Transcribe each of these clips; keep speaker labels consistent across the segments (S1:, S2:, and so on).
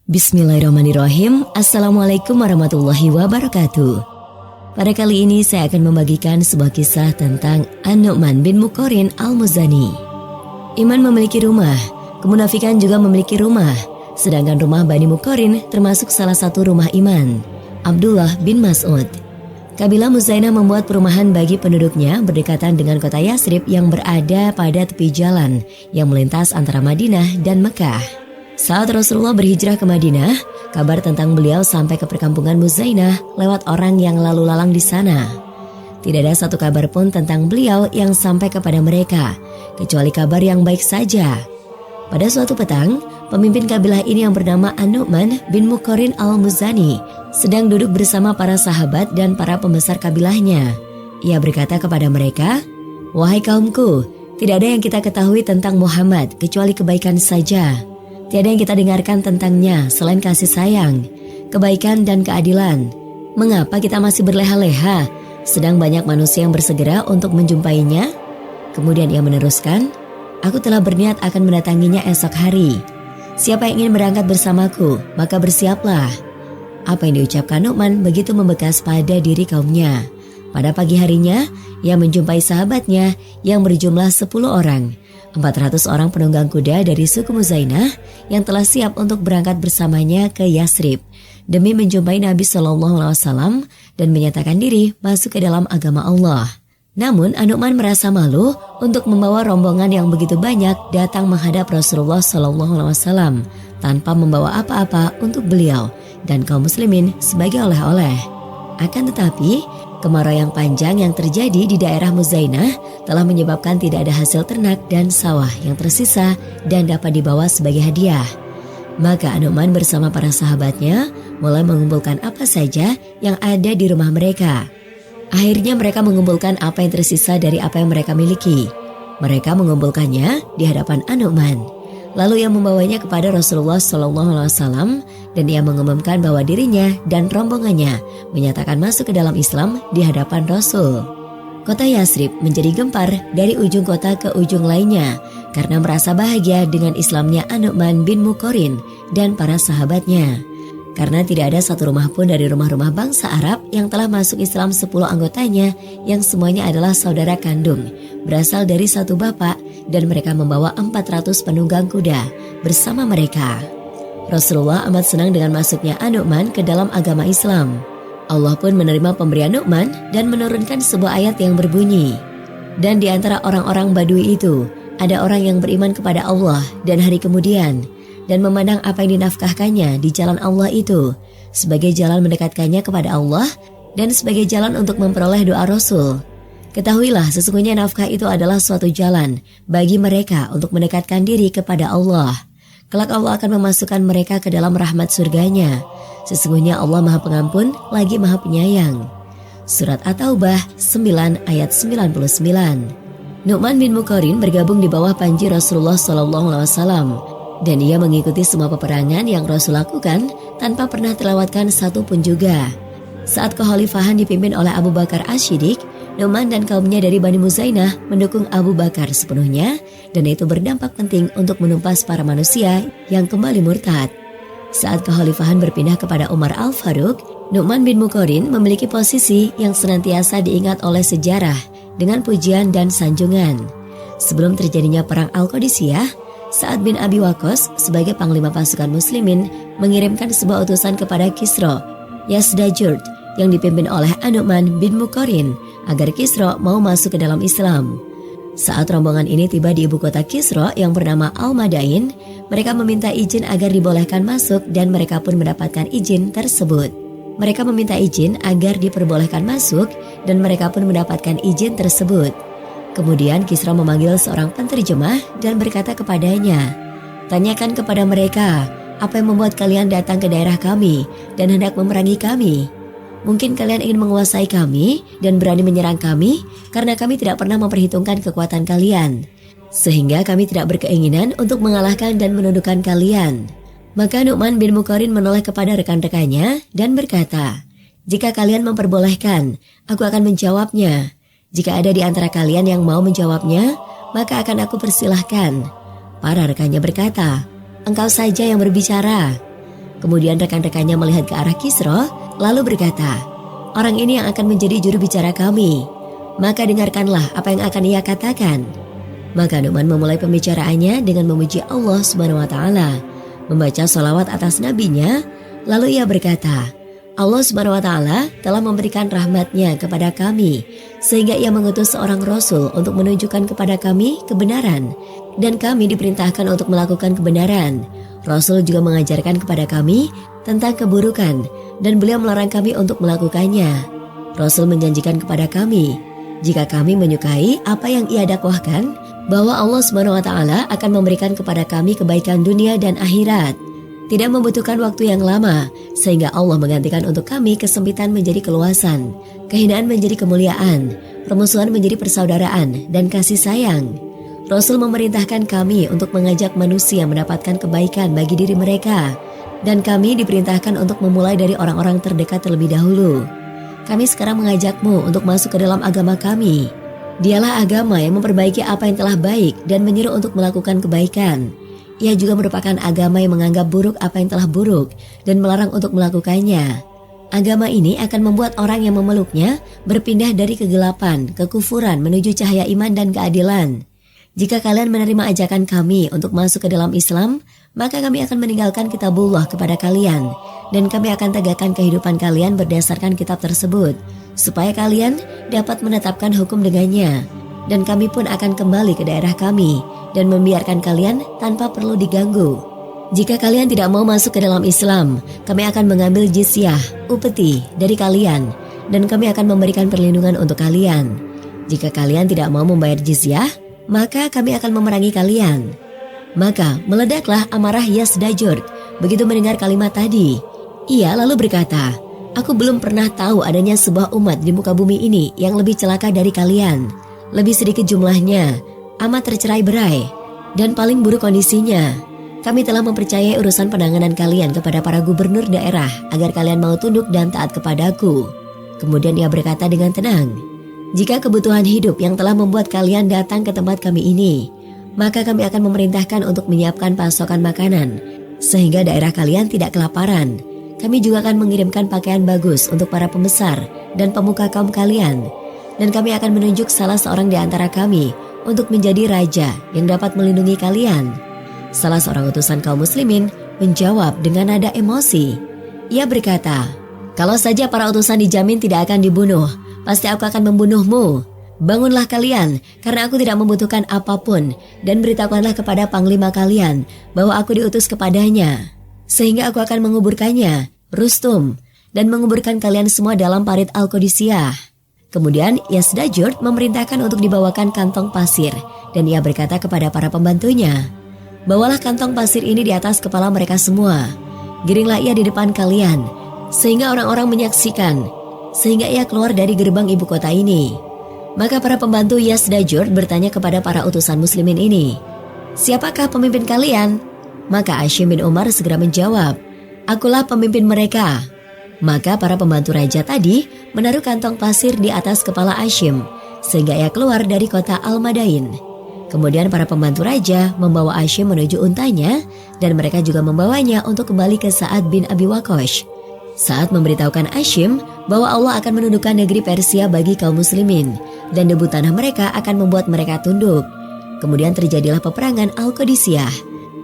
S1: Bismillahirrahmanirrahim. Assalamualaikum warahmatullahi wabarakatuh. Pada kali ini saya akan membagikan sebuah kisah tentang An-Nu'man bin Muqarrin al-Muzani. Iman memiliki rumah, kemunafikan juga memiliki rumah. Sedangkan rumah Bani Muqarrin termasuk salah satu rumah iman. Abdullah bin Mas'ud. Kabilah Muzainah membuat perumahan bagi penduduknya berdekatan dengan kota Yasrib yang berada pada tepi jalan yang melintas antara Madinah dan Mekah. Saat Rasulullah berhijrah ke Madinah, kabar tentang beliau sampai ke perkampungan Muzainah lewat orang yang lalu lalang di sana. Tidak ada satu kabar pun tentang beliau yang sampai kepada mereka, kecuali kabar yang baik saja. Pada suatu petang, pemimpin kabilah ini yang bernama An-Nu'man bin Muqarrin al-Muzani sedang duduk bersama para sahabat dan para pembesar kabilahnya. Ia berkata kepada mereka, "Wahai kaumku, tidak ada yang kita ketahui tentang Muhammad kecuali kebaikan saja. Tiada yang kita dengarkan tentangnya selain kasih sayang, kebaikan dan keadilan. Mengapa kita masih berleha-leha, sedang banyak manusia yang bersegera untuk menjumpainya?" Kemudian ia meneruskan, "Aku telah berniat akan mendatanginya esok hari. Siapa yang ingin berangkat bersamaku, maka bersiaplah." Apa yang diucapkan Nu'man begitu membekas pada diri kaumnya. Pada pagi harinya, ia menjumpai sahabatnya yang berjumlah 10 orang. 400 orang penunggang kuda dari suku Muzainah yang telah siap untuk berangkat bersamanya ke Yasrib demi menjumpai Nabi SAW dan menyatakan diri masuk ke dalam agama Allah. Namun An-Nu'man merasa malu untuk membawa rombongan yang begitu banyak datang menghadap Rasulullah SAW tanpa membawa apa-apa untuk beliau dan kaum muslimin sebagai oleh-oleh. Akan tetapi, kemarau yang panjang yang terjadi di daerah Muzainah telah menyebabkan tidak ada hasil ternak dan sawah yang tersisa dan dapat dibawa sebagai hadiah. Maka An-Nu'man bersama para sahabatnya mulai mengumpulkan apa saja yang ada di rumah mereka. Akhirnya mereka mengumpulkan apa yang tersisa dari apa yang mereka miliki. Mereka mengumpulkannya di hadapan An-Nu'man. Lalu ia membawanya kepada Rasulullah SAW dan ia mengumumkan bahwa dirinya dan rombongannya menyatakan masuk ke dalam Islam di hadapan Rasul. Kota Yasrib menjadi gempar dari ujung kota ke ujung lainnya karena merasa bahagia dengan Islamnya An-Nu'man bin Muqarrin dan para sahabatnya. Karena tidak ada satu rumah pun dari rumah-rumah bangsa Arab yang telah masuk Islam 10 anggotanya yang semuanya adalah saudara kandung, berasal dari satu bapak dan mereka membawa 400 penunggang kuda bersama mereka. Rasulullah amat senang dengan masuknya An-Nu'man ke dalam agama Islam. Allah pun menerima pemberian Nu'man dan menurunkan sebuah ayat yang berbunyi, "Dan di antara orang-orang Badui itu ada orang yang beriman kepada Allah dan hari kemudian dan memandang apa yang dinafkahkannya di jalan Allah itu sebagai jalan mendekatkannya kepada Allah dan sebagai jalan untuk memperoleh doa Rasul. Ketahuilah sesungguhnya nafkah itu adalah suatu jalan bagi mereka untuk mendekatkan diri kepada Allah. Kelak Allah akan memasukkan mereka ke dalam rahmat surganya. Sesungguhnya Allah Maha Pengampun lagi Maha Penyayang." Surat At-Taubah 9 ayat 99. Nu'man bin Muqarrin bergabung di bawah panji Rasulullah SAW. Dan ia mengikuti semua peperangan yang Rasul lakukan tanpa pernah terlewatkan satu pun juga. Saat kekhalifahan dipimpin oleh Abu Bakar As-Siddiq, Nu'man dan kaumnya dari Bani Muzainah mendukung Abu Bakar sepenuhnya dan itu berdampak penting untuk menumpas para manusia yang kembali murtad. Saat kekhalifahan berpindah kepada Umar Al-Faruq, Nu'man bin Muqarrin memiliki posisi yang senantiasa diingat oleh sejarah dengan pujian dan sanjungan. Sebelum terjadinya perang Al-Qadisiyah, Sa'ad bin Abi Waqqas sebagai panglima pasukan muslimin mengirimkan sebuah utusan kepada Kisra Yazdajurt yang dipimpin oleh An-Nu'man bin Muqarrin agar Kisra mau masuk ke dalam Islam. Saat rombongan ini tiba di ibu kota Kisra yang bernama Al-Madain, mereka meminta izin agar dibolehkan masuk dan mereka pun mendapatkan izin tersebut. Mereka meminta izin agar diperbolehkan masuk dan mereka pun mendapatkan izin tersebut. Kemudian Kisra memanggil seorang penterjemah dan berkata kepadanya, "Tanyakan kepada mereka, apa yang membuat kalian datang ke daerah kami dan hendak memerangi kami? Mungkin kalian ingin menguasai kami dan berani menyerang kami karena kami tidak pernah memperhitungkan kekuatan kalian. Sehingga kami tidak berkeinginan untuk mengalahkan dan menundukkan kalian." Maka Nu'man bin Muqarrin menoleh kepada rekan-rekannya dan berkata, "Jika kalian memperbolehkan, aku akan menjawabnya. Jika ada di antara kalian yang mau menjawabnya, maka akan aku persilahkan." Para rekannya berkata, "Engkau saja yang berbicara." Kemudian rekan-rekannya melihat ke arah Kisra, lalu berkata, "Orang ini yang akan menjadi juru bicara kami. Maka dengarkanlah apa yang akan ia katakan." Maka Nu'man memulai pembicaraannya dengan memuji Allah Subhanahu wa Ta'ala, membaca sholawat atas nabinya, lalu ia berkata, Allah Subhanahu wa Ta'ala telah memberikan rahmatnya kepada kami, sehingga ia mengutus seorang Rasul untuk menunjukkan kepada kami kebenaran, dan kami diperintahkan untuk melakukan kebenaran. Rasul juga mengajarkan kepada kami tentang keburukan, dan beliau melarang kami untuk melakukannya. Rasul menjanjikan kepada kami, jika kami menyukai apa yang ia dakwahkan, bahwa Allah Subhanahu wa Ta'ala akan memberikan kepada kami kebaikan dunia dan akhirat. Tidak membutuhkan waktu yang lama, sehingga Allah menggantikan untuk kami kesempitan menjadi keluasan, kehinaan menjadi kemuliaan, permusuhan menjadi persaudaraan, dan kasih sayang. Rasul memerintahkan kami untuk mengajak manusia mendapatkan kebaikan bagi diri mereka, dan kami diperintahkan untuk memulai dari orang-orang terdekat terlebih dahulu. Kami sekarang mengajakmu untuk masuk ke dalam agama kami. Dialah agama yang memperbaiki apa yang telah baik dan menyuruh untuk melakukan kebaikan. Ia juga merupakan agama yang menganggap buruk apa yang telah buruk dan melarang untuk melakukannya. Agama ini akan membuat orang yang memeluknya berpindah dari kegelapan, kekufuran menuju cahaya iman dan keadilan. Jika kalian menerima ajakan kami untuk masuk ke dalam Islam, maka kami akan meninggalkan kitabullah kepada kalian, dan kami akan tegakkan kehidupan kalian berdasarkan kitab tersebut, supaya kalian dapat menetapkan hukum dengannya, dan kami pun akan kembali ke daerah kami dan membiarkan kalian tanpa perlu diganggu. Jika kalian tidak mau masuk ke dalam Islam, kami akan mengambil jizyah, upeti dari kalian, dan kami akan memberikan perlindungan untuk kalian. Jika kalian tidak mau membayar jizyah, maka kami akan memerangi kalian. Maka meledaklah amarah Yazdajurd begitu mendengar kalimat tadi. Ia lalu berkata, "Aku belum pernah tahu adanya sebuah umat di muka bumi ini yang lebih celaka dari kalian. Lebih sedikit jumlahnya, amat tercerai-berai, dan paling buruk kondisinya. Kami telah mempercayai urusan penanganan kalian kepada para gubernur daerah agar kalian mau tunduk dan taat kepadaku." Kemudian ia berkata dengan tenang, "Jika kebutuhan hidup yang telah membuat kalian datang ke tempat kami ini, maka kami akan memerintahkan untuk menyiapkan pasokan makanan, sehingga daerah kalian tidak kelaparan. Kami juga akan mengirimkan pakaian bagus untuk para pembesar dan pemuka kaum kalian, dan kami akan menunjuk salah seorang di antara kami untuk menjadi raja yang dapat melindungi kalian." Salah seorang utusan kaum muslimin menjawab dengan nada emosi. Ia berkata, "Kalau saja para utusan dijamin tidak akan dibunuh, pasti aku akan membunuhmu. Bangunlah kalian, karena aku tidak membutuhkan apapun, dan beritahukanlah kepada panglima kalian bahwa aku diutus kepadanya, sehingga aku akan menguburkannya, Rustum, dan menguburkan kalian semua dalam parit Al-Qadisiyah." Kemudian Yazdajurd memerintahkan untuk dibawakan kantong pasir, dan ia berkata kepada para pembantunya, "Bawalah kantong pasir ini di atas kepala mereka semua. Giringlah ia di depan kalian, sehingga orang-orang menyaksikan, sehingga ia keluar dari gerbang ibu kota ini." Maka para pembantu Yazdajurd bertanya kepada para utusan muslimin ini, "Siapakah pemimpin kalian?" Maka Hashim bin Umar segera menjawab, "Akulah pemimpin mereka." Maka para pembantu raja tadi menaruh kantong pasir di atas kepala Hashim, sehingga ia keluar dari kota Al-Madain. Kemudian para pembantu raja membawa Hashim menuju untanya, dan mereka juga membawanya untuk kembali ke Sa'ad bin Abi Waqqas. Saat memberitahukan Hashim bahwa Allah akan menundukkan negeri Persia bagi kaum muslimin, dan debu tanah mereka akan membuat mereka tunduk. Kemudian terjadilah peperangan Al-Qadisiyah,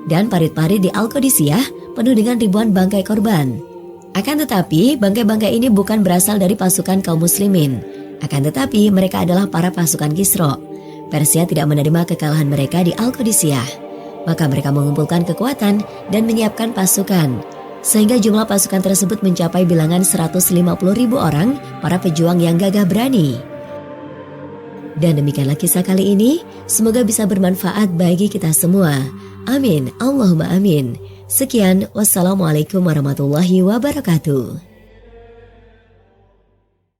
S1: dan parit-parit di Al-Qadisiyah penuh dengan ribuan bangkai korban. Akan tetapi bangkai-bangkai ini bukan berasal dari pasukan kaum muslimin, akan tetapi mereka adalah para pasukan Kisra. Persia tidak menerima kekalahan mereka di Al-Qadisiyah, maka mereka mengumpulkan kekuatan dan menyiapkan pasukan, sehingga jumlah pasukan tersebut mencapai bilangan 150.000 orang, para pejuang yang gagah berani. Dan demikianlah kisah kali ini, semoga bisa bermanfaat bagi kita semua. Amin, Allahumma amin. Sekian, wassalamualaikum warahmatullahi wabarakatuh.